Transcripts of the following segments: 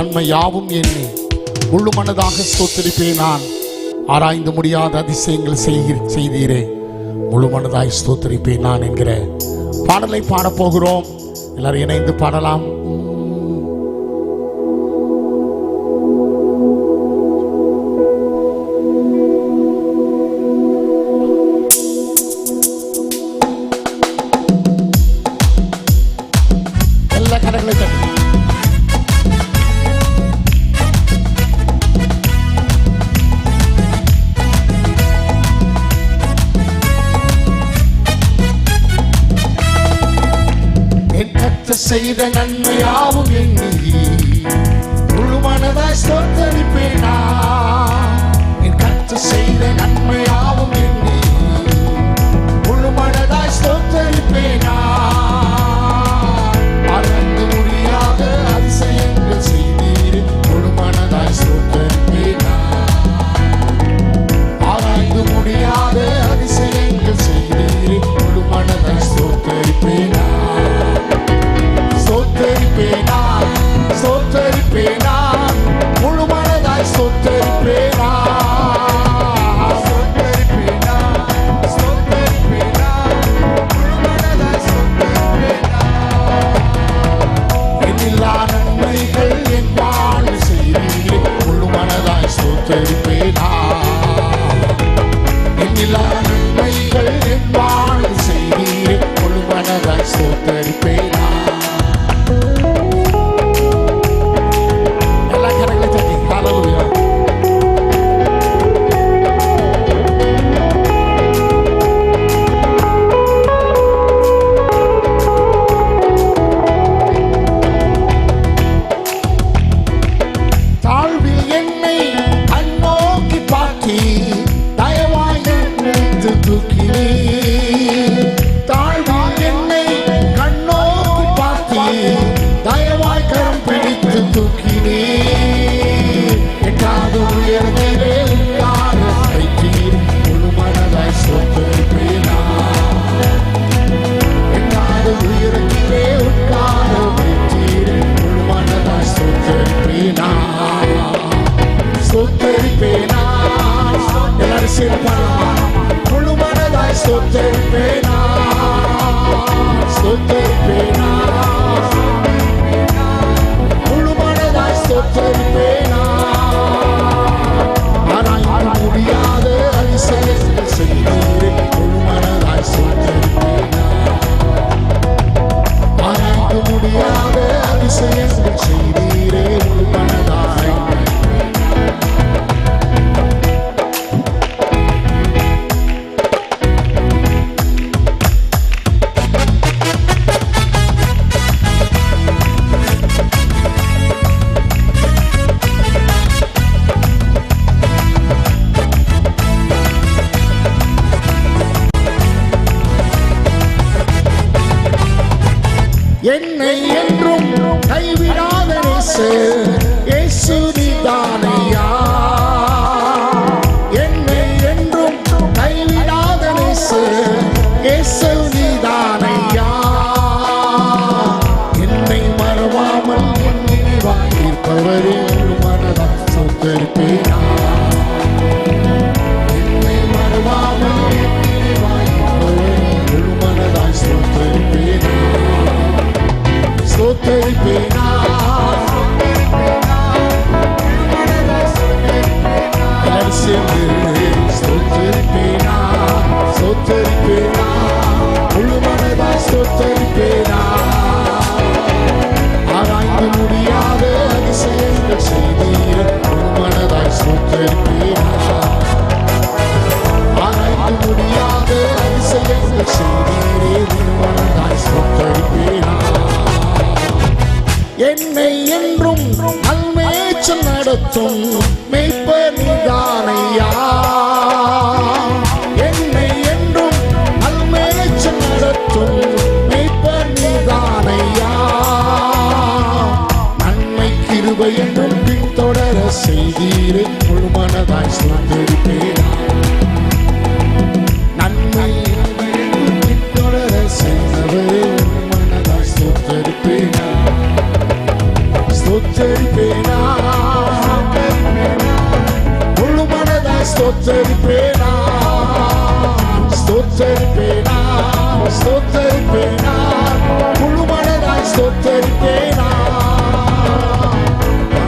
நன்மை யாவும் எண்ணி முழு மனதாக ஸ்தோத்தரிப்பேன். நான் ஆராய்ந்து முடியாத அதிசயங்கள் செய்தீரே, முழு மனதாய் ஸ்தோத்தரிப்பேன் நான் என்கிற பாடலை பாடப்போகிறோம். எல்லாரும் இணைந்து பாடலாம். எல்லா கரங்களை தட்டி செய்த நன்மையாவும் எண்ணி முழு மனதாய் ஸ்தோத்தரிப்பேன். என் கர்த்தர் செய்த நன்மையாவும் எண்ணி முழு மனதாய் ஸ்தோத்தரிப்பேன். மறந்து முடியாத அதிசயங்கள் செய்தீர், முழு மனதாய் ஸ்தோத்தரிப்பேன். ஆராய்ந்து முடியாத அதிசயங்கள் செய்தீர், முழு மனதாய் ஸ்தோத்தரிப்பேன். ஸ்தோத்தரிப்பேனா, ஸ்தோத்தரிப்பேனா, முழு மனதாய் ஸ்தோத்தரிப்பேனா, ஸ்தோத்தரிப்பேனா, ஸ்தோத்தரிப்பேனா, முழு மனதாய் ஸ்தோத்தரிப்பேனா. எண்ணில்லா நன்மைகள் என் வாழ்வில் செய்தீர், முழு மனதாய் ஸ்தோத்தரிப்பேனா. எண்ணில்லா நன்மைகள் என் வாழ்வில் செய்தீர், முழு மனதாய் ஸ்தோத்தரிப்பேனா. முழு மனதாய் ஸ்தோத்தரிப்பேனா, ஸ்தோத்தரிப்பேனா, முழு மனதாய் ஸ்தோத்தரிப்பேனா. ஆராய்ந்து முடியாத அதிசயங்கள் செய்தீரே, முழு மனதாய் ஸ்தோத்தரிப்பேனா. ஆராய்ந்து முடியாத அதிசயங்கள் செய்தீரே, முழு மனதாய். என்னை என்றும் கைவிடாத இயேசு நீதானையா. என்னை என்றும் கைவிடாத இயேசு நீதானையா. என்னை மறவாமல் என் நினைவாய் இருப்பவரே, முழு மனதாய் ஸ்தோத்தரிப்பேனா. என்னை மறவாமல் என் நினைவாய் இருப்பவரே, முழு மனதாய் ஸ்தோத்தரிப்பேனா. ஸ்தோத்தரிப்பேனா, ஸ்தோத்தரிப்பேனா, ஸ்தோத்தரிப்பேனா, முழு மனதாய் ஸ்தோத்தரிப்பேனா. ஆராய்ந்து முடியாத அதிசயங்கள் செய்தீர், முழு மனதாய் ஸ்தோத்தரிப்பேனா. ஆராய்ந்து முடியாத அதிசயங்கள் செய்தீரே, முழு மனதாய் ஸ்தோத்தரிப்பேனா. என்னை என்றும் நல்மேய்ச்சல் நடத்தும் மேய்ப்பர் நீதானையா. என்னை என்றும் நல்மேய்ச்சல் நடத்தும் மேய்ப்பர் நீதானையா. நன்மை கிருபை என்றும் பின்தொடர செய்தீரே, முழு மனதாய் ஸ்தோத்தரிப்பேனா. நன்மை பின்தொடர செய்தவரே, முழு மனதாய் ஸ்தோத்தரிப்பேனா. ஸ்தோத்தரிப்பேனா, முழு மனதாய் ஸ்தோத்தரிப்பேனா, ஸ்தோத்தரிப்பேனா, ஸ்தோத்தரிப்பேனா, முழு மனதாய் ஸ்தோத்தரிப்பேனா.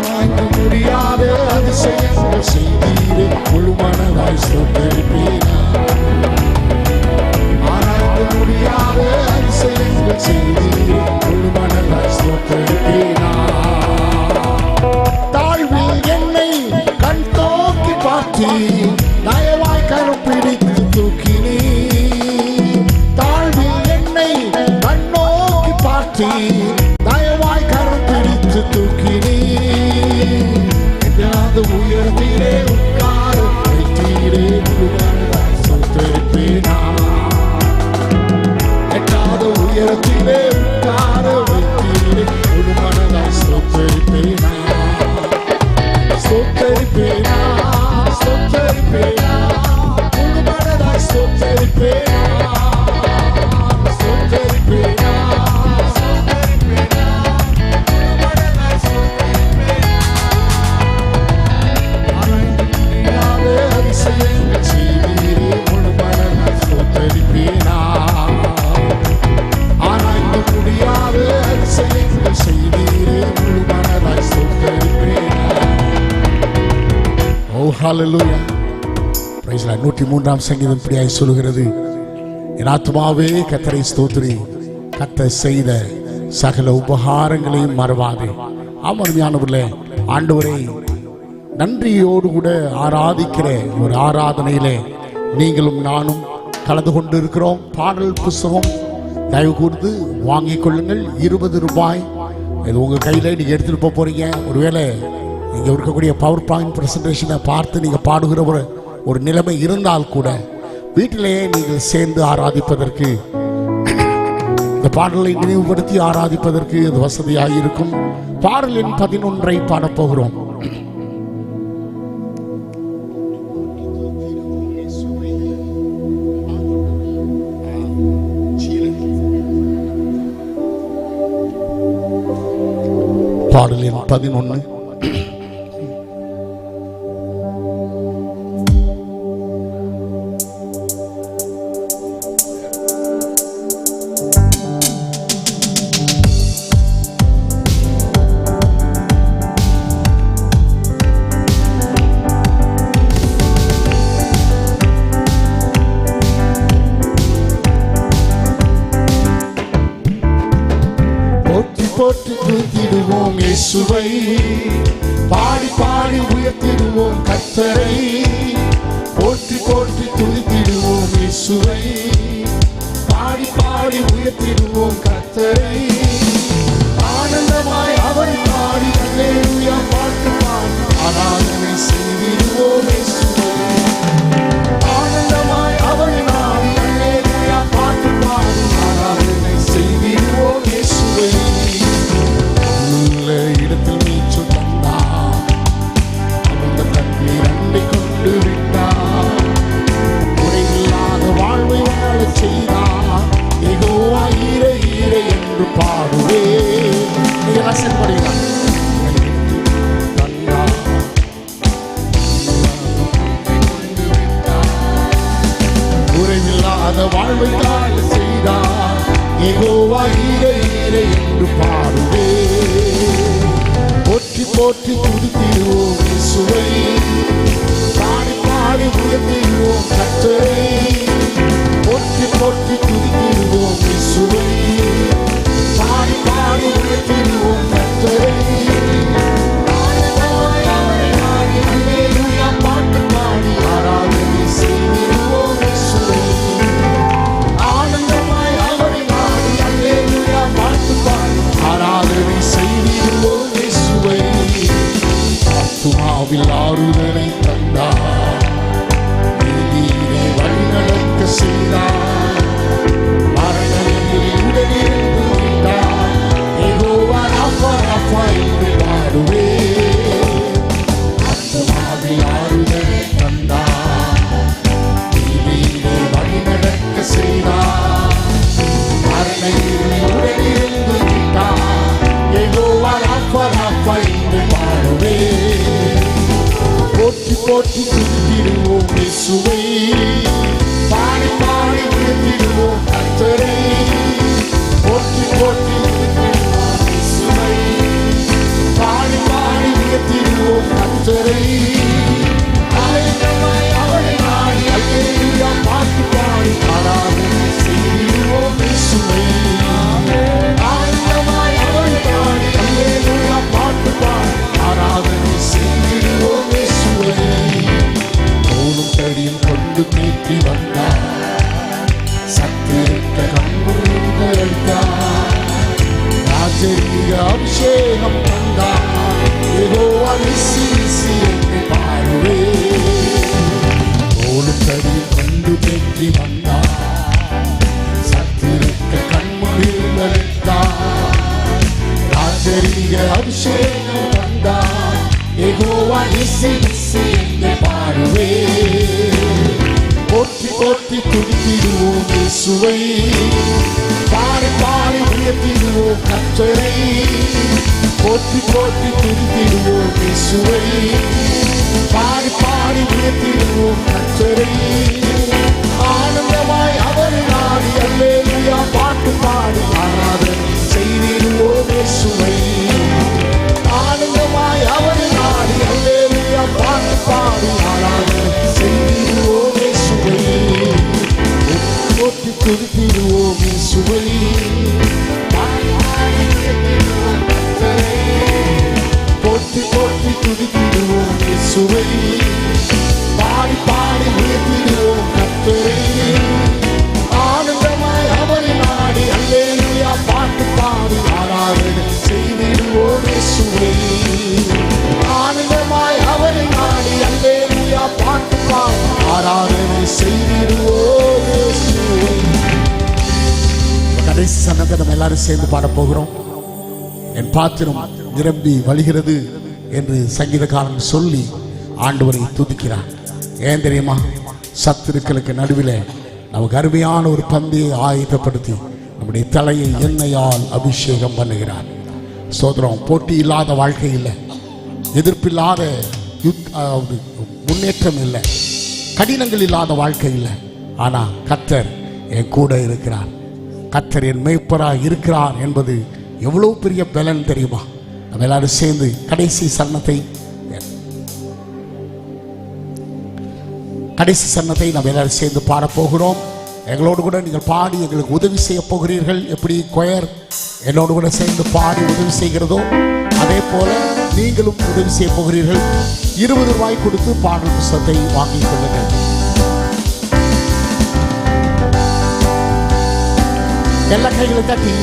தாங்க முடியாத அதிசயங்கள் செய்தீரே, முழு மனதாய் ஸ்தோத்தரிப்பேனா. ஆராய்ந்து முடியாத அதிசயங்கள் செய்தீரே, முழு மனதாய் ஸ்தோத்தரிப்பேனா. தாழ்வில் என்னை கண் தோக்கி பார்த்தி தயவாய் கரம் பிடித்து தூக்கினீ. தாழ்வில் என்னை கண் நோக்கி பார்த்தி தயவாய் கரம் பிடித்து தூக்கினீ. எட்டாவது உயர்த்திலே உட்கார வைத்தீரே, முழு மனதாய் ஸ்தோத்தரிப்பேனா. எட்டாவது உயரத்திலே உட்கார வைத்தீரே, முழு மனதாய் ஸ்தோத்தரிப்பேனா. ஸ்தோத்தரிப்பேனா, ஸ்தோத்தரிப்பேனா, முழு மனதாய் ஸ்தோத்தரிப்பேனா. ஸ்தோத்தரிப்பேனா, ஸ்தோத்தரிப்பேனா, முழு மனதாய் ஸ்தோத்தரிப்பேனா. ஆராய்ந்து முடியாத அதிசயங்கள் செய்தீரே, முழு மனதாய் ஸ்தோத்தரிப்பேனா. ஆராய்ந்து முடியாத அதிசயங்கள் செய்தீரே, முழு மனதாய் ஸ்தோத்தரிப்பேனா. ஓ ஹல்லேலூயா. Praise the Lord. 103ஆம் சங்கீதம் இப்படியாய் சொல்கிறது, என் ஆத்துமாவே கர்த்தரை ஸ்தோத்திரி, கர்த்தர் செய்த சகல உபகாரங்களையும் மறவாதே. அருமையானவர்களே, ஆண்டவரை நன்றியோடு கூட ஆராதிக்கிற ஒரு ஆராதனையிலே நீங்களும் நானும் கலந்து கொண்டு இருக்கிறோம். பாடல் புஸ்தகம் தயவு கூர்ந்து வாங்கிக் கொள்ளுங்கள். 20 ரூபாய். இது உங்கள் கையில் நீங்கள் எடுத்துகிட்டு போகிறீங்க. ஒருவேளை நீங்கள் இருக்கக்கூடிய பவர் பாயிண்ட் ப்ரெசன்டேஷனை பார்த்து நீங்கள் பாடுகிற ஒரு நிலைமை இருந்தால் கூட வீட்டிலேயே நீங்கள் சேர்ந்து ஆராதிப்பதற்கு, இந்த பாடலை நினைவுபடுத்தி ஆராதிப்பதற்கு அது வசதியாக இருக்கும். பாடல் எண் 11 பாடப்போகிறோம். பாடல் எண் 11. போற்றி துதித்திடுவோம் இயேசுவை, பாடி பாடி உயர்த்திடுவோம் கர்த்தரை. போற்றி போற்றி துதித்திடுவோம் இயேசுவை, பாடி பாடி உயர்த்திடுவோம் கர்த்தரை. ஆனந்தமாய் அவரை பாடி அல்லேலூயா பாட்டு பாடி ஆராதனை செய்திடுவோம் இயேசுவை. ஆனந்தமாய் அவரை பாடி அல்லேலூயா பாட்டு பாடி ஆராதனை செய்திடுவோம் இயேசுவை. இடத்தில் நீச்சல் தந்தார், அந்த தண்ணீர் அண்டை கொண்டு விட்டார். குறையில்லாத வாழ்வை வாழச் செய்தார். யெகோவா ஈரே ஈரே என்று பாடுவே. குறைவில்லாத வாழ்வை வாழச் செய்தார். யெகோவா ஈரே ஈரே என்று பாடுவே. போற்றி போற்றி துதித்திடுவோம் இயேசுவை, பாடி பாடி உயர்த்திடுவோம் கர்த்தரை. போற்றி போற்றி துதித்திடுவோம் இயேசுவை, பாடி பாடி உயர்த்திடுவோம் கர்த்தரை. அல்லேலூயா பாட்டு பாடி ஆராதனை செய்திடுவோம் இயேசுவை. ஆனந்தமாய் அவரை பாடி அல்லேலூயா பாட்டு பாடி ஆராதனை செய்திடுவோம் இயேசுவை. ஆத்துமாவில் ஆறுதலை தந்தார், நீதியிலே வழிநடக்க செய்தார். மரணத்தில் உடனிருந்து விட்டார். யெகோவா ராஃபா ராஃபா என்று பாடுவே. ஆத்துமாவில் ஆறுதலை தந்தார், நீதியிலே வழிநடக்க செய்தார். மரணத்தில் உடனிருந்து விட்டார். யெகோவா ராஃபா ராஃபா என்று பாடுவே. போற்றி துதித்திடுவோம் இயேசுவை. பாடி பாடி உயர்த்திடுவோம் கர்த்தரை. போற்றி போற்றி துதித்திடுவோம் இயேசுவை. பாடி பாடி உயர்த்திடுவோம் கர்த்தரை. ஆனந்தமாய் அவரை நாடி அல்லேலூயா பாட்டு பாடி ஆராதனை செய்திடுவோம் இயேசுவை. ஆனந்தமாய் அவரை நாடி அல்லேலூயா பாட்டு பாடி ஆராதனை செய்திடுவோம் இயேசுவை. தோளும் தடியும் கொண்டு தேற்றி வந்தார், சத்திருக்க கண்முறைந்தார், ராஜரீக அபிஷேகம் தந்தார். யெகோவா நிசி நிசி என்று பாடுவே. தோளும் தடியும் கொண்டு தேற்றி வந்தார், சத்திருக்க கண்முறைந்தார், ராஜரீக அபிஷேகம் தந்தார். யெகோவா நிசி நிசி என்று பாடுவே. போற்றி போற்றி துதித்திடுவோம் இயேசுவை. பாடி பாடி உயர்த்திடுவோம் கர்த்தரை. போற்றி போற்றி துதித்திடுவோம் இயேசுவை. பாடி பாடி உயர்த்திடுவோம் கர்த்தரை. ஆனந்தமாய் அவரை நாடி அல்லேலூயா பாட்டு பாடி ஆராதனை செய்திடுவோம் இயேசுவை. ஆனந்தமாய் அவரை நாடி அல்லேலூயா பாட்டு பாடி ஆராதனை செய்திடுவோம் இயேசுவை. போற்றி துதித்திடுவோம் இயேசுவை. போற்றி போற்றி துதித்திடுவோம் இயேசுவை. பாடி பாடி உயர்த்திடுவோம் கர்த்தரை. ஆனந்தமாய் அவரை நாடி அல்லேலூயா பாட்டு பாடி ஆராதனை செய்திடுவோம் இயேசுவை. ஆனந்தமாய் அவரை நாடி அல்லேலூயா பாட்டு பாடி ஆராதனை செய்திடுவோம் இயேசுவை. கடைசி சன்னத்தை நம்ம எல்லாரும் சேர்ந்து பாட போகிறோம். என் பாத்திரம் நிரம்பி வழிகிறது என்று சங்கீதக்காரன் சொல்லி ஆண்டவரை துதிக்கிறார். ஏன் தெரியுமா? சத்துருக்களுக்கு நடுவில் நமக்கு அருமையான ஒரு பந்தியை ஆயத்தப்படுத்தி நம்முடைய தலையை எண்ணெயால் அபிஷேகம் பண்ணுகிறார். சோதரம், போட்டி இல்லாத வாழ்க்கை இல்லை, எதிர்ப்பில்லாத முன்னேற்றம் இல்லை, கடினங்கள் இல்லாத வாழ்க்கை இல்லை. ஆனால் கர்த்தர் என் கூட இருக்கிறார், கர்த்தர் என் மேய்ப்பராக இருக்கிறார் என்பது எவ்வளவு பெரிய பலன் தெரியுமா? நம்ம எல்லாரும் சேர்ந்து கடைசி சரணத்தை நம்ம எல்லாரும் சேர்ந்து பாடப்போகிறோம். எங்களோடு கூட நீங்கள் பாடி எங்களுக்கு உதவி செய்ய போகிறீர்கள். எப்படி கொயர் என்னோடு கூட சேர்ந்து பாடி உதவி செய்கிறதோ அதே போல நீங்களும் உதவி செய்ய போகிறீர்கள். 20 ரூபாய் கொடுத்து பாடல் புத்தகத்தை வாங்கிக் கொள்ளுங்கள். எல்லா கைகளை தட்டி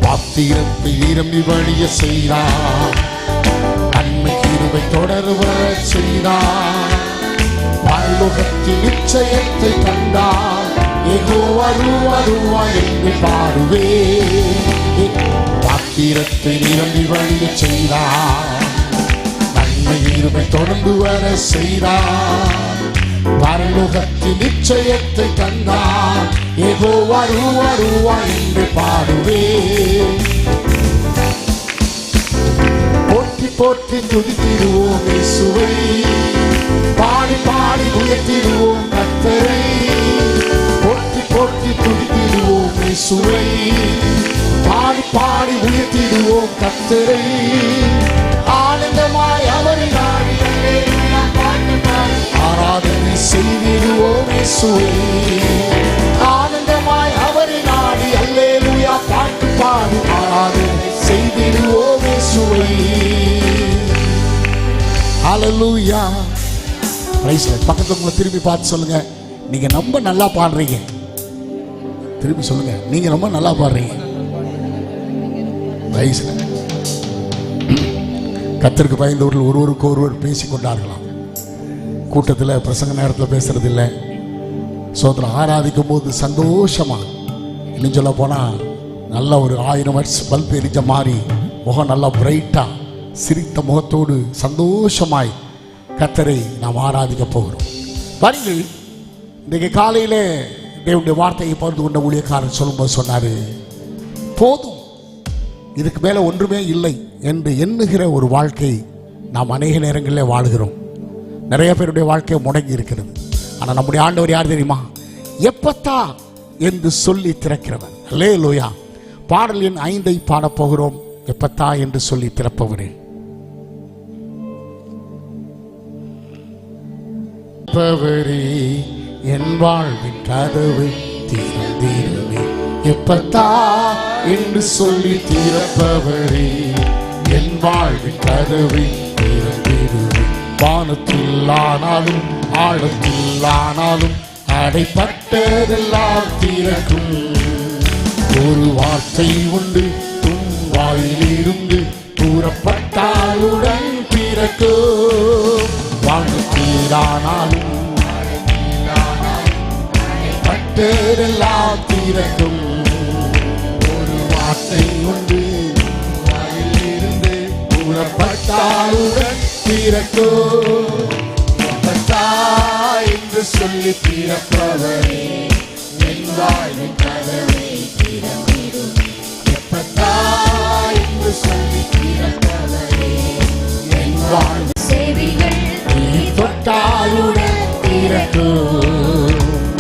பாத்திரத்தை நிரம்பி வழிய செய்தார், நன்மை கிருபை தொடர்வ செய்தார், பரலோகத்தின் நிச்சயத்தை தந்தார். யெகோவா ரூவா என்று பாடுவே. பாத்திரத்தை நிரம்பி வழிய செய்தார், நன்மை கிருபை தொடர்ந்து வர செய்தார், பரலோகத்தின் நிச்சயத்தை தந்தார். யெகோவா ரூவா என்று பாடுவே. போற்றி போற்றி துதித்திடுவோம் இயேசுவை. பாடி பாடி உயர்த்திடுவோம் கர்த்தரை. போற்றி போற்றி துதித்திடுவோம் இயேசுவை. பாடி பாடி உயர்த்திடுவோம் கர்த்தரை. ஆனந்தமாய் அவரை நாடி ஆராதனை செய்திடுவோம் இயேசுவை. ஆனந்தமாய் அவரை நாடி அல்லேலூயா பாட்டு பாடி ஆராதனை செய்திடுவோம் இயேசுவை. ஹல்லேலூயா. பக்கத்துல உங்களை திரும்பி பார்த்து சொல்லுங்க, நீங்க ரொம்ப நல்லா பாடுறீங்க. திரும்பி சொல்லுங்க, நீங்க ரொம்ப நல்லா பாடுறீங்க. கர்த்தருக்கு பயந்தவர்கள் ஒருவருக்கு ஒருவர் பேசிக்கொண்டார்களாம். கூட்டத்தில் பிரசங்க நேரத்தில் பேசுறது இல்லை, சோதரம் ஆராதிக்கும் போது சந்தோஷமா. இன்னும் சொல்ல போனால் நல்ல ஒரு 1000 வாட்ஸ் பல்ப் எரிஞ்ச மாதிரி முகம் நல்லா பிரைட்டா சிரித்த முகத்தோடு சந்தோஷமாய் கர்த்தரை நாம் ஆராதிக்க போகிறோம். பாருங்கள், இன்றைக்கு காலையில் தேவனுடைய வார்த்தையை பகிர்ந்து கொண்ட ஊழியக்காரன் சொல்லும்போது சொன்னார், போதும் இதுக்கு மேலே ஒன்றுமே இல்லை என்று எண்ணுகிற ஒரு வாழ்க்கை நாம் அநேக நேரங்களில் வாழ்கிறோம். நிறைய பேருடைய வாழ்க்கை முடங்கி இருக்கிறது. ஆனால் நம்முடைய ஆண்டவர் யார் தெரியுமா? எப்பத்தா என்று சொல்லி திறக்கிறவர். அல்லேலூயா. பாடல் எண் 5 பாடப்போகிறோம். எப்பத்தா என்று சொல்லி திறப்பவரே. என் வாழ்வின் கதவை திறந்தீருமே. எப்பத்தா என்று சொல்லி திறப்பவரே, என் வாழ்வின் கதவை திறந்தீருமே. வானத்தில் ஆனாலும் ஆழத்தில் ஆனாலும் அடைப்பட்டதெல்லாம் திறக்கும். ஒரு வார்த்தை உண்டு உன் வாயிலிருந்து கூறப்பட்டாலுடன் திறக்கும். வானத்தில் ஆனாலும் பட்டதெல்லாம் திறக்கும். ஒரு வார்த்தை உண்டு வாயிலிருந்து கூறப்பட்டாலுடன் திறக்கும். எப்பத்தா என்று சொல்லி திறப்பவரே, என் வாழ்வின் கதவை திறந்திடும். எப்பத்தா என்று சொல்லி திறப்பவரே, என் வாழ்வின் செவிகள் நீ தொட்டாலுடன் திறக்கும்.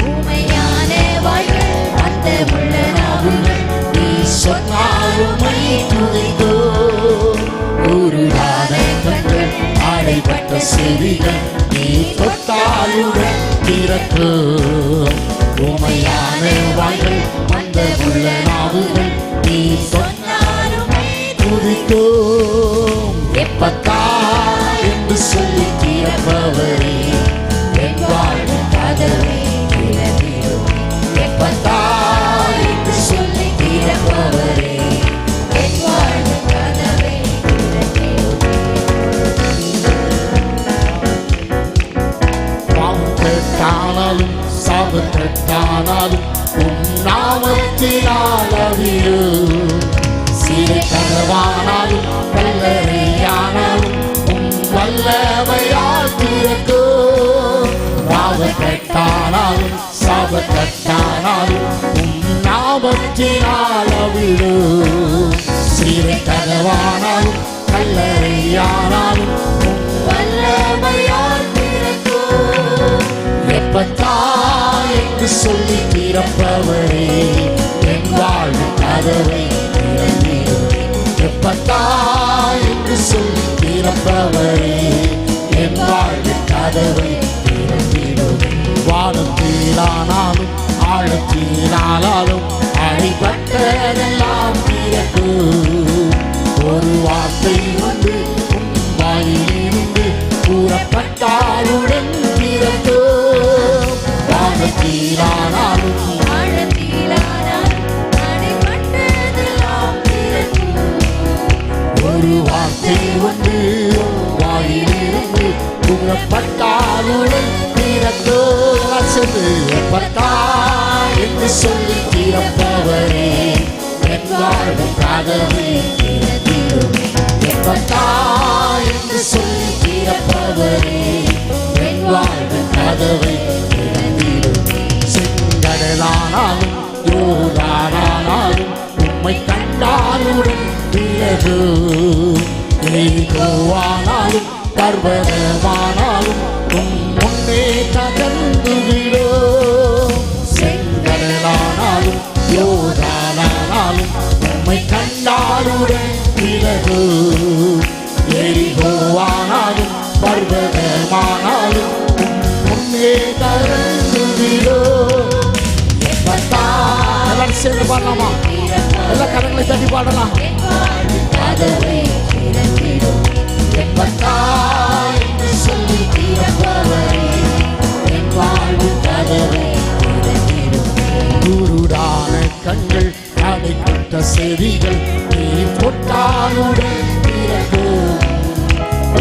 உமையான வாய்கள் அந்த உள்ள நாவுகள் நீ சொன்னாலுமை துதிக்கும். உருளாத கண்கள் அடைபட்ட செவிகள் நீ தொட்டாலுடன் திறக்கும். உமையான வாய்கள் அந்த உள்ள நாவுகள் நீ சொன்னாலுமை துதிக்கும். எப்பத்தா என்று சொல்லி திறப்பவரே, என் வாழ்வின் கதவை திறந்திடும். எப்பத்தா என்று சொல்லி திறப்பவரே, என் வாழ்வின் கதவை திறந்திடும். பாவத்தானாலும் சாபத்தானாலும் உன் நாமத்தினால் அவியும். சிறை கதவானாலும் கல்லறையானாலும் உன் வல்லமையால் திறக்கும். பாவத்தானாலும் சாபத்தானாலும் உன் நாமத்தினால் அவியும். சிறை கதவானாலும் கல்லறையானாலும் உன் வல்லமையால் திறக்கும். எப்பத்தா என்று சொல்லி திறப்பவரே, என் வாழ்வின் கதவை திறந்திடும். எப்பத்தா என்று சொல்லி திறப்பவரே, என் வாழ்வின் கதவை திறந்திடும். வானத்திலானாலும் ஆழத்திலானாலும் அடிபட்டதெல்லாம் திறக்கும். ஒரு வார்த்தை வந்து உன் வாயிலிருந்து கூறப்பட்டாலுடன் திறக்கும். வானத்திலானாலும் ஒரு வார்த்தை ஒன்று வாயிலிருந்து கூறப்பட்டாலுடன் திறக்கும். எப்பத்தா என்று சொல்லி திறப்பவரே, என் வாழ்வின் கதவை திறந்திடும். எப்பத்தா என்று சொல்லி திறப்பவரே, என் வாழ்வின் கதவை திறந்திடும். செங்கடலானாலும் யோர்தானானாலும் உம்மை கண்டாலுடன் திறக்கும். எரிகோவானாலும் பர்வதமானாலும் உம் முன்னே தகர்ந்து விடும். செங்கடலானாலும் யோர்தானானாலும் உம்மை கண்டாலுடன் திறக்கும். எரிகோவானாலும் பர்வதமானாலும் உம் முன்னே தகர்ந்து விடும். எப்பத்தா எல்லாரும் சேர்ந்து பாடலாமா? எல்லா கரங்களை தட்டி பாடலாம். கதவை திறந்திடும். எப்பத்தா என்று சொல்லி திறப்பவரே, என் வாழ்வின் கதவை திறந்திடும். குருடான கண்கள் அடைக்கப்பட்ட செவிகள் நீ தொட்டாலுடன் திறக்கும்.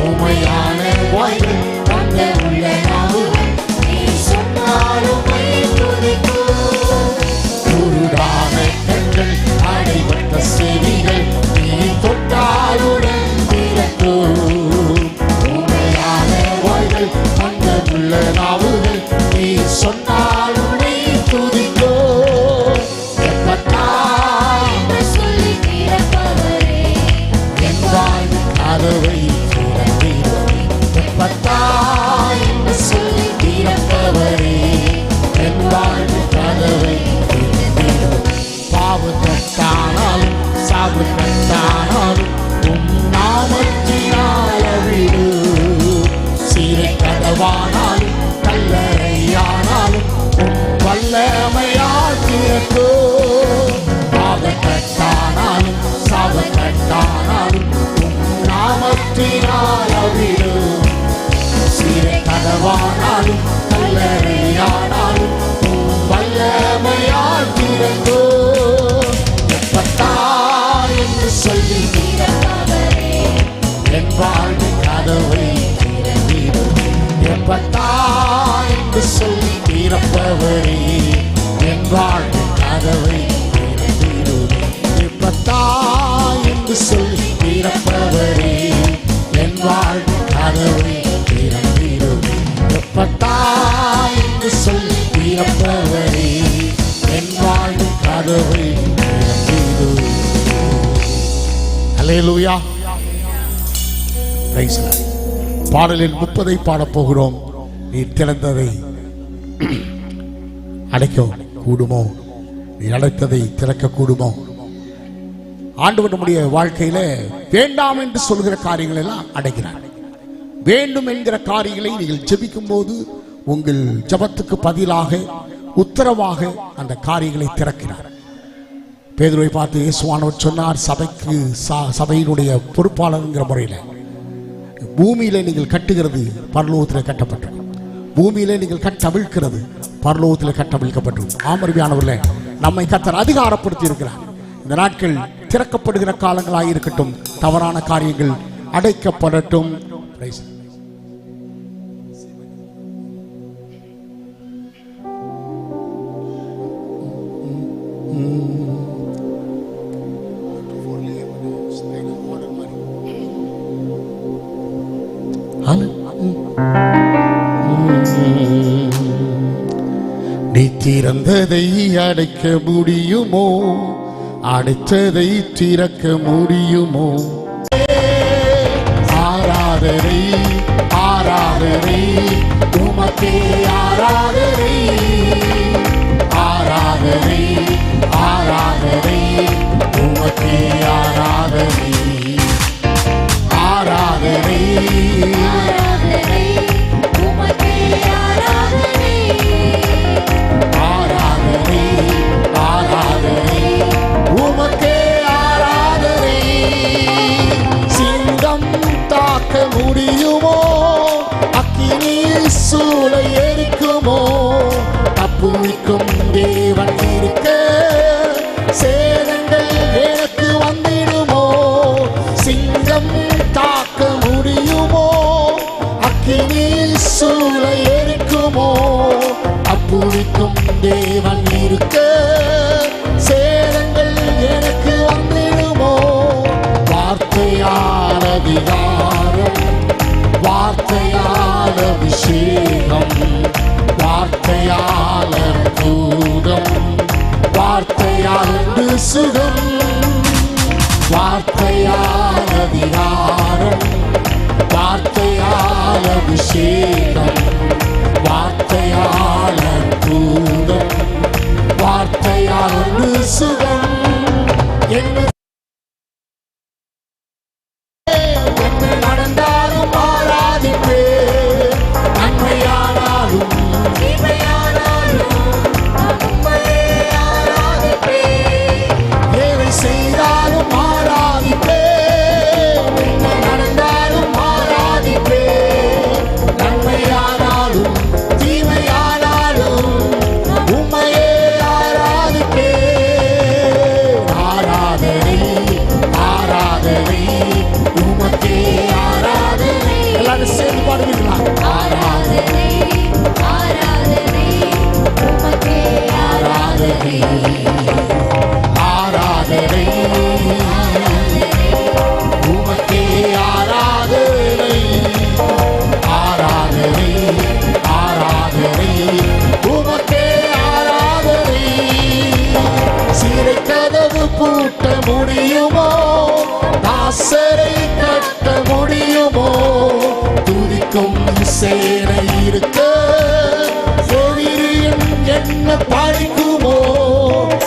உமையான வாய்கள் அந்த உள்ள நாவுகள் நீ சொன்னாலுமை துதிக்கும். குருடான கண்கள் அடைபட்ட செவிகள் நீ தொட்டாலுடன் திறக்கும். உமையான வாய்கள் அந்த உள்ள நாவுகள் நீ சொன்னாலுமை துதிக்கும். எப்பத்தா என்று சொல்லி திறப்பவரே, மாற்றினார் அவிழும். சிறை கதவானாலும் கல்லறையானாலும் வல்லமையால் திறந்தோ. எப்பத்தா என்று சொல்லி என் வாழ்வு கதவை திறந்திடும். எப்பத்தா என்று சொல்லி திறப்பவரே என் வாழ்வு கதவை திறந்திடும். எப்பத்தா என்று சொல்லி திறப்பவரே என் வாழ்வு கதவை திறந்திடும். எப்பத்தா என்று சொல்லி திறப்பவரே என் வாழ்வு கதவை திறந்திடும். அல்லேலூயா. Praise the Lord. பாடலில் 30 பாடப் போகிறோம். நீ திறந்ததை அடைக்க கூடுமோ? நீ அடைத்ததை திறக்க கூடுமோ? ஆண்டவர் நம்முடைய வாழ்க்கையில வேண்டாம் என்று சொல்கிற காரியங்கள் எல்லாம் அடைக்கிறார். வேண்டும் என்கிற காரியங்களை நீங்கள் ஜெபிக்கும் போது உங்கள் ஜெபத்துக்கு பதிலாக உத்தரவாக அந்த காரியங்களை திறக்கிறார். பேதுருவை பார்த்து இயேசுவானவர் சொன்னார், சபையினுடைய பொறுப்பாளர்ங்கிற முறையில் பூமியில நீங்கள் கட்டுகிறது பரலோகத்தில் கட்டப்பட்டிருக்கும், பூமியில நீங்கள் கட்டவிழ்க்கிறது பரலோகத்தில் கட்டவிழ்க்கப்பட்டிருக்கும். ஆமர்வியானவர்களே, நம்மை கர்த்தர் அதிகாரப்படுத்தி இருக்கிறார். இந்த நாட்கள் திறக்கப்படுகிற காலங்களாக இருக்கட்டும், தவறான காரியங்கள் அடைக்கப்படட்டும். நீ திறந்ததை அடைக்க முடியுமோ? அடைத்ததை திறக்க முடியுமோ? ஆராதனை ஆராதனை உமக்கே ஆராதனை, ஆராதனை ஆராதனை உமக்கே ஆராதனை, ஆராதனை ஆராதனை உமக்கே ஆராதனை, ஆராதனை ஆராதனை உமக்கே ஆராதனை. சிங்கம் தாக்க முடியுமோ? அக்கினி சூளை எரிக்குமோ? தப்புவிக்கும் தேவன் இருக்க சேதங்கள் எனக்கு வந்திடுமோ? சிங்கம் தாக்க முடியுமோ? அக்கினி சூளை எரிக்குமோ? தப்புவிக்கும் தேவன் இருக்க சேதங்கள் எனக்கு வந்திடுமோ? வார்த்தையால் அதிகாரம், வார்த்தையால் அபிஷேகம், வார்த்தையால் அற்புதம், வார்த்தையால் சுகம், வார்த்தையால் அதிகாரம், வார்த்தையால் அபிஷேகம், வார்த்தையால் அற்புதம், வார்த்தையால் சுகம். என்ன நடந்தாலும் ஆராதிப்பே, நன்மையானாலும் தீமையானாலும் உம்மையே ஆராதிப்பே. ஏவை செய்தாலும் ஆராதிப்பே, என்ன நடந்தாலும் ஆராதிப்பே, நன்மையானாலும் தீமையானாலும் உம்மையே ஆராதிப்பே. ஆராதனை ஆராதனை உமக்கே ஆராதனை. எல்லாரும் சேர்ந்து பாடுவீங்களா? ஆராதனை ஆராதனை உமக்கே ஆராதனை, ஆராதனை உமக்கே ஆராதனை, ஆராதனை ஆராதனை உமக்கே ஆராதனை. சிறை கதவு பூட்ட முடியுமோ? தாசரை கட்ட முடியுமோ? துதிக்கும் சேனை இருக்க எதிரியும் என்ன பழிக்குமோ?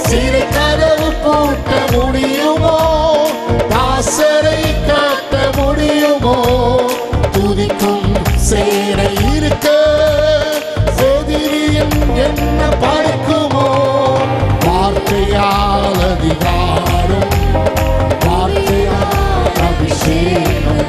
சிறை கதவு பூட்ட முடியுமோ? தாசரை கட்ட முடியுமோ? துதிக்கும் சேனை இருக்க எதிரியும் என்ன பழிக்குமோ? வார்த்தையால் அதிகாரம், வார்த்தையால் அபிஷேகம்,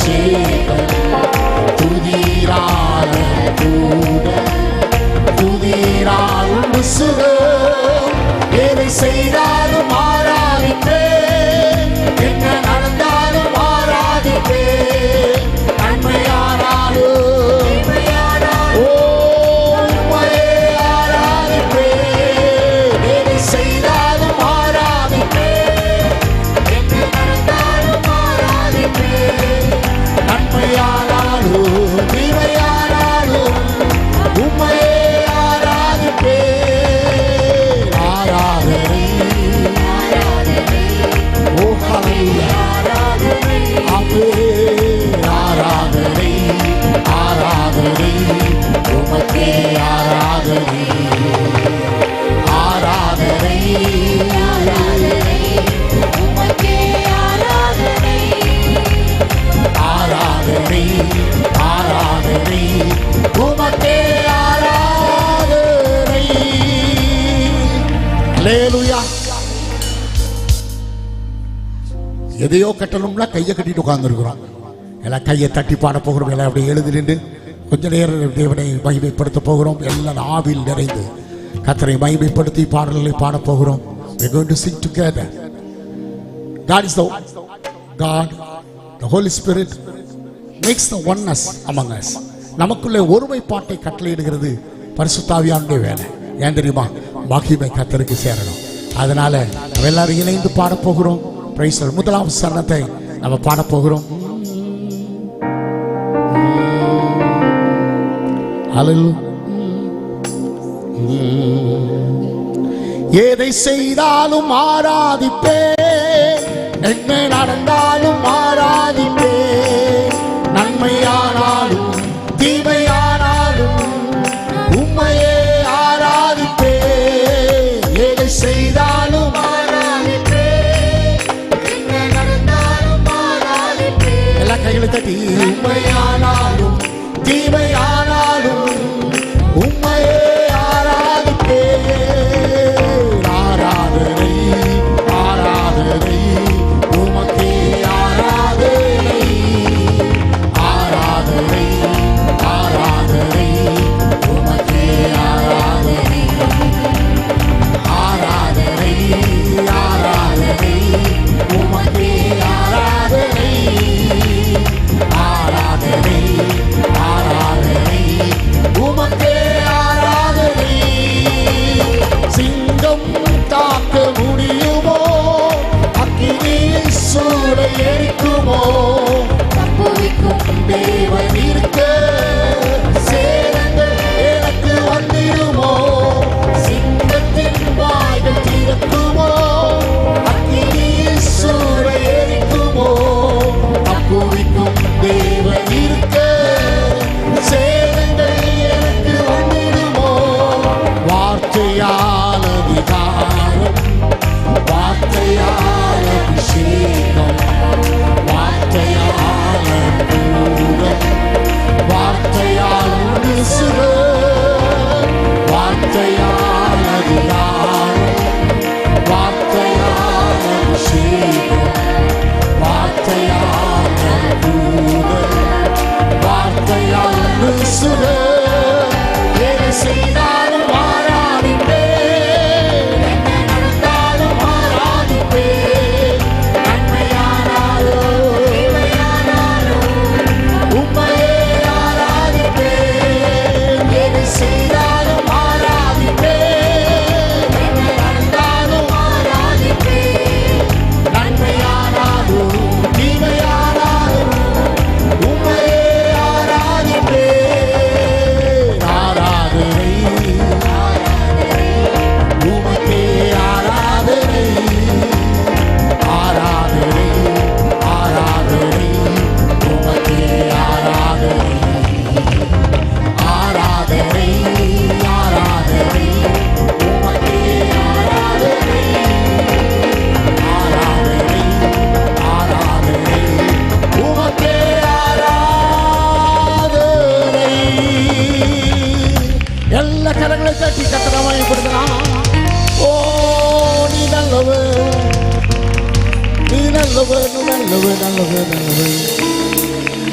அபிஷேகம் துதிரான கூட துதிரால் சுகம் எதை செய்தாலும் ஆராதிப்பேன் என்ன நடந்தாலும் ஆராதிப்பேன் நன்மையானாலும் எதையோ கட்டணும்னா கையை கட்டிட்டு உட்கார்ந்துருக்கிறோம். எல்லாம் கையை தட்டி பாட போகிறோம். எல்லாம் அப்படி எழுதி நின்று கொஞ்ச நேரம் தேவனை மகிமைப்படுத்த போகிறோம். எல்லாம் ஆவில் நிறைந்து கர்த்தரை மகிமைப்படுத்தி பாடல்களை பாட போகிறோம். We're going to sing together. God is the God, the Holy Spirit makes the oneness among us. நமக்குள்ளே ஒருமைப்பாட்டை கட்டளையிடுகிறது பரிசுத்தாவியானுடைய வேலை. ஏன் தெரியுமா? மகிமை கர்த்தருக்கு சேரணும். அதனால நம்ம எல்லாரும் இணைந்து பாட போகிறோம். Praise the Lord. முதலாவது சரணத்தை நம்ம பாட போகிறோம். ஹalleluya. எதை செய்தாலும் ஆராதிப்பேன் என்ன நடந்தாலும் ஆராதிப்பேன் நன்மையானாலும் தீமையானாலும் உம்மையே ஆராதிப்பேன் எதை செய்தாலும் ஆராதிப்பேன் என்ன நடந்தாலும் ஆராதிப்பேன் எல்லா கைகளை தட்டி உம்மையானாலும் தீமையானாலும் உம்மையே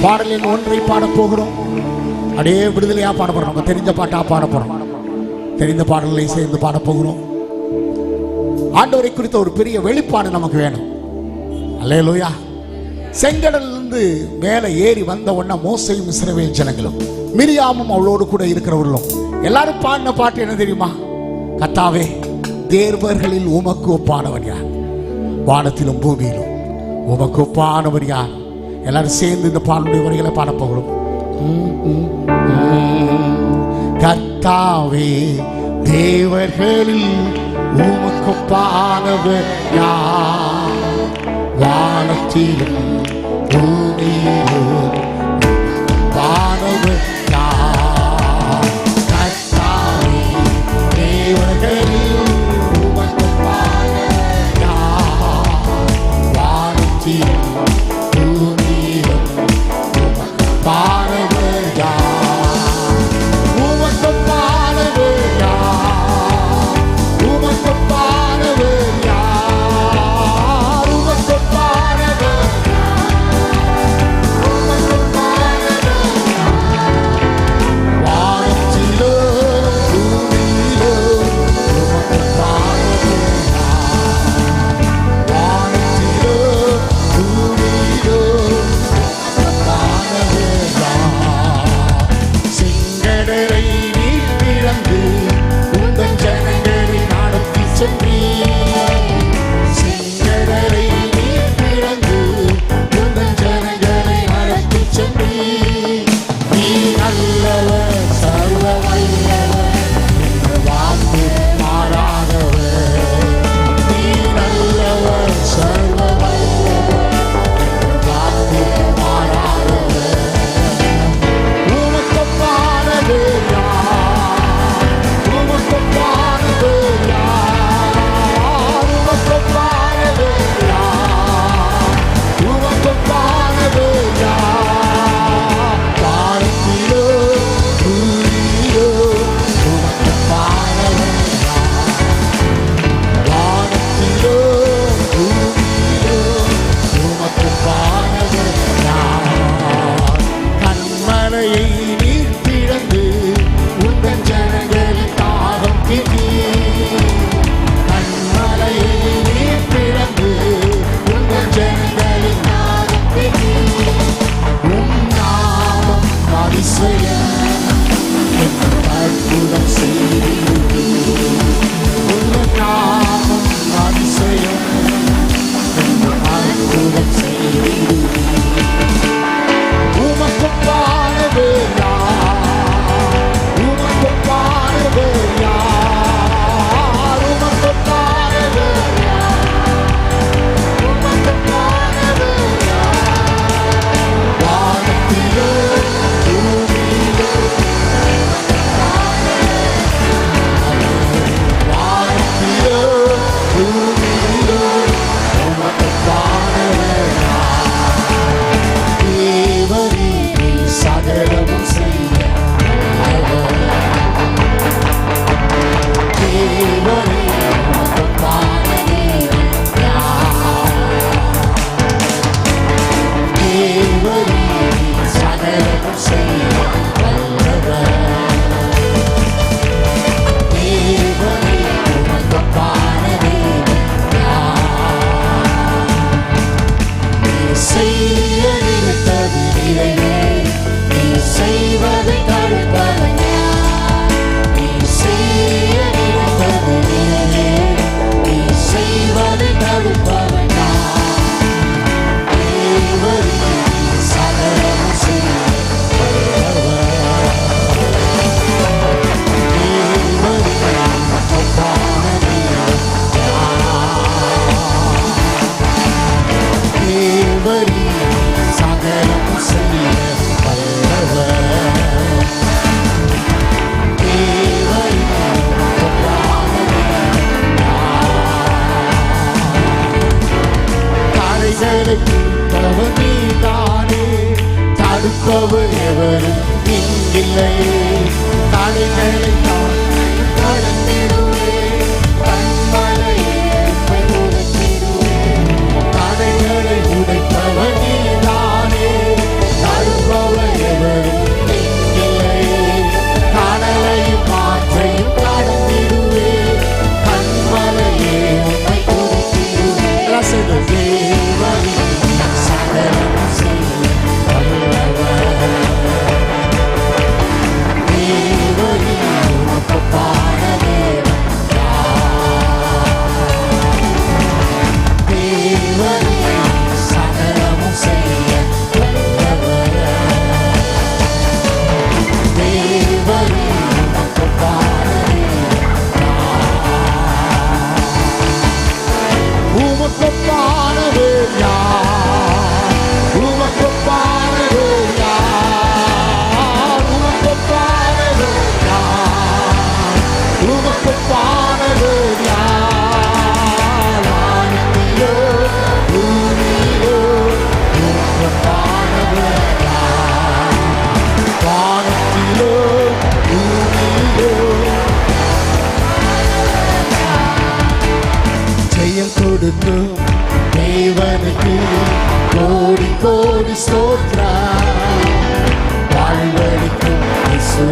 பாடலில் ஒன்றை பாடப் போகிறோம். அப்படியே விடுதலையா பாட போறோம். நம்ம தெரிஞ்ச பாட்டா பாட போறோம். தெரிந்த பாடல்களை சேர்ந்து பாட போகிறோம். ஆண்டவரை குறித்த ஒரு பெரிய வெளிப்பாடு நமக்கு வேணும். அல்லேலூயா. செங்கடலிருந்து மேலே ஏறி வந்த உடனே மோசேயும் இஸ்ரவேல் ஜனங்களும் மிரியாமும் அவளோடு கூட இருக்கிறவர்களும் எல்லாரும் பாடின பாட்டு என்ன தெரியுமா? கர்த்தாவே, தேவர்களில் உமக்கு ஒப்பானவர் யார்? வானத்திலும் பூமியிலும் உமக்கு ஒப்பானவர் யார்? எல்லாரும் சேர்ந்து இந்த பாடலுடைய வரிகளை பாட போகிறோம். கர்த்தாவே, தேவர்களில் உமக்கு ஒப்பானவர் யார்? வானத்திலும் பூமியிலும் வானவர் யார்? கர்த்தாவே, தேவர்களில் உமக்கு ஒப்பானவர் யார்? வானத்திலும் பூமியிலும் உமக்கு ஒப்பானவர் யார்? உமக்கு ஒப்பானவர் யார்? உமக்கு ஒப்பானவர் யார்? உமக்கு ஒப்பானவர் உமக்கு ஒப்பானவர் வானத்திலோ பூமியிலோ உமக்கு ஒப்பானவர் வானத்திலோ பூமியிலோ உமக்கு ஒப்பானவர்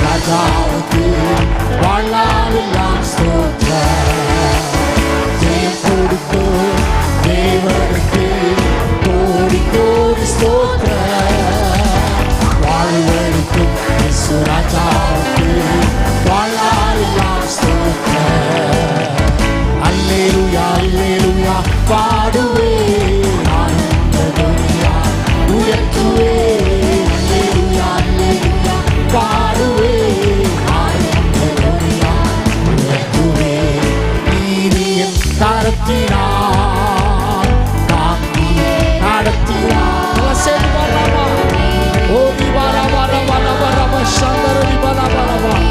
ராஜாவுக்கு வாழ்நாளெல்லாம் ஸ்தோத்திரம். ஜெயம் கொடுக்கும் தேவனுக்கு கோடி கோடி ஸ்தோத்திரம். வாழ்வழிக்கும் இயேசு ராஜாவுக்கு வாழ்நாளெல்லாம் ஸ்தோத்திரம். அல்லேலூயா அல்லேலூயா பாடுவேன் ஆனந்த துதியால் உயர்த்துவேன். அல்லேலூயா அல்லேலூயா பாடுவேன் ஆனந்த துதியால் உயர்த்துவேன். நீதியின் கரத்தினால் தாங்கி நடத்தினார். ஓ விபாரா பாரா பாரா பாரா சந்தர விபாரா பாரா பாரா.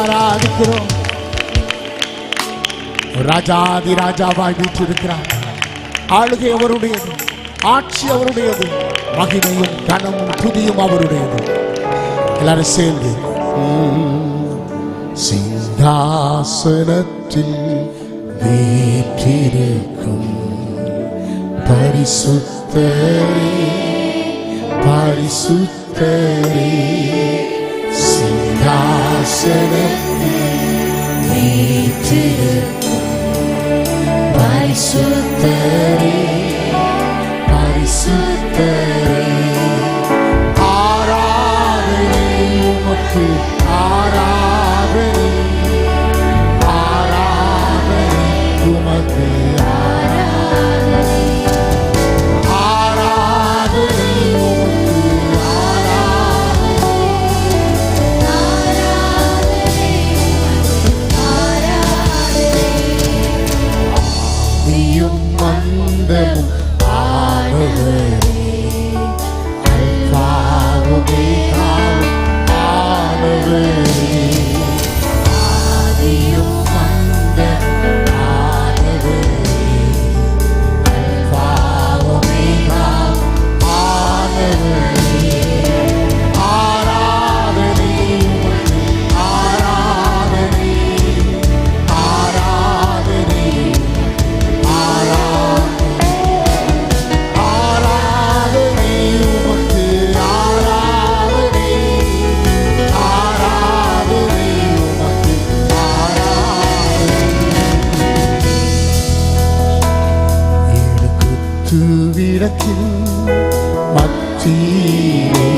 ஆராதிக்கிறோம். ராஜாதி ராஜாவாய் வீற்றிருக்கிறார். ஆளுகை அவருடையது, ஆட்சி அவருடையது, மகிமையும் கனமும் துதியும் அவருடையது. எல்லாரும் சேர்ந்து சிங்காசனத்தில் வீற்றிருக்கும் பரிசுத்தரே பரிசுத்தரே. சிங்காசனத்தில் வீற்றிருக்கும் பரிசுத்தரே பரிசுத்தரே. ஆராதனை உமக்கு ஆராதனை ஆராதனை உமக்கு ஆராதனை ஆராதனை உமக்கு ஆராதனை ஆதியும் அந்தமும் ஆனவரே அல்பாவுமே ஆனவரே. ஆதியும் அந்தமும் ஆனவரே அல்பாவுமே ஆனவரே. ஆராதனை உமக்கு ஆராதனை ஆராதனை ஆராதனை உமக்கு ஆராதனை ஆராதனை உமக்கு ஆராதனை. ஏழு குத்துவிளக்கின் மத்தியிலே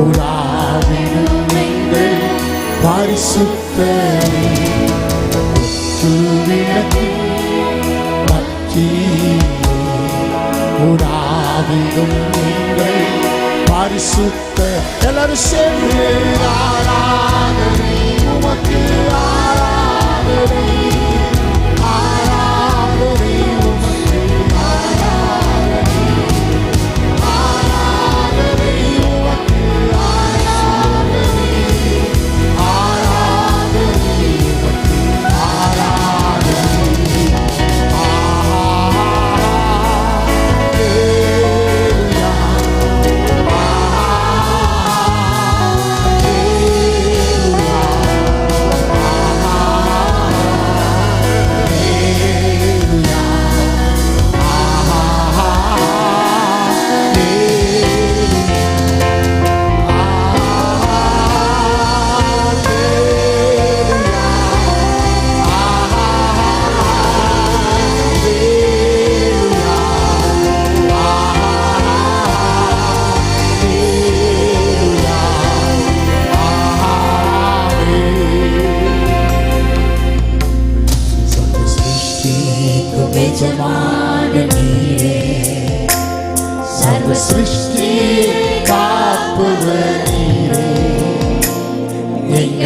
உலாவிடும் எங்கள் பரிசுத்தரே. குத்துவிளக்கின் மத்தியிலே உலாவிடும் எங்கள் பரிசுத்த. எல்லாரும் சேர்ந்து ஆராதனை உமக்கு ஆராதனை ஆராதனை உமக்கு ஆராதனை ஆராதனை உமக்கு ஆராதனை ஆராதனை உமக்கு ஆராதனை. ஆஹா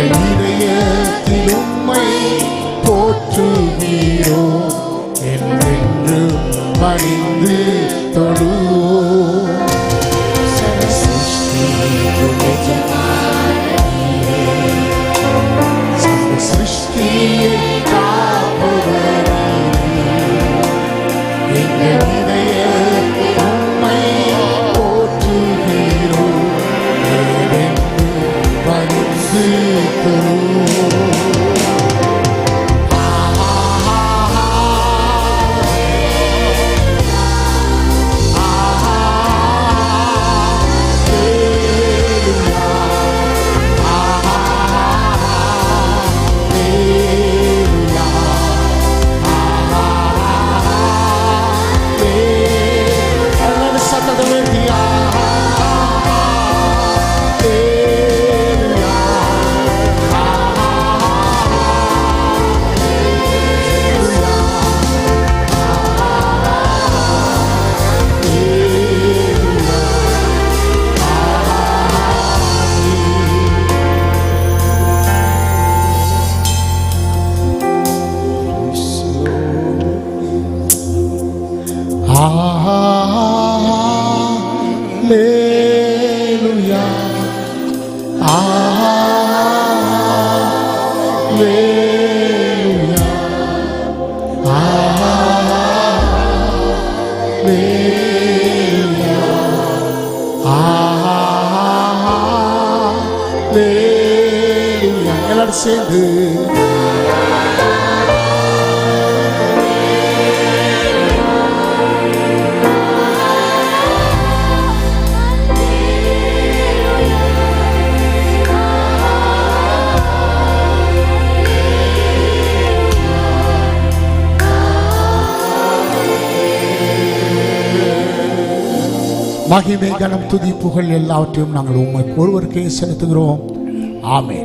எங்கள் இதயத்தில் உம்மை போற்றுகிறோம், என்றென்று பணிந்து தொழுவோம். சிருஷ்டியை காப்பவரே, எங்கள் இதயத்தில் உம்மை போற்றுகிறோம், என்றென்று பணிந்து தொழுவோம். Hallelujah, Hallelujah, Hallelujah, Hallelujah. எல்லாரும் சேர்ந்து மகிமை கனம் துதி புகழ் எல்லாவற்றையும் நாங்கள் உம்மை ஒருவருக்கே செலுத்துகிறோம். ஆமென்.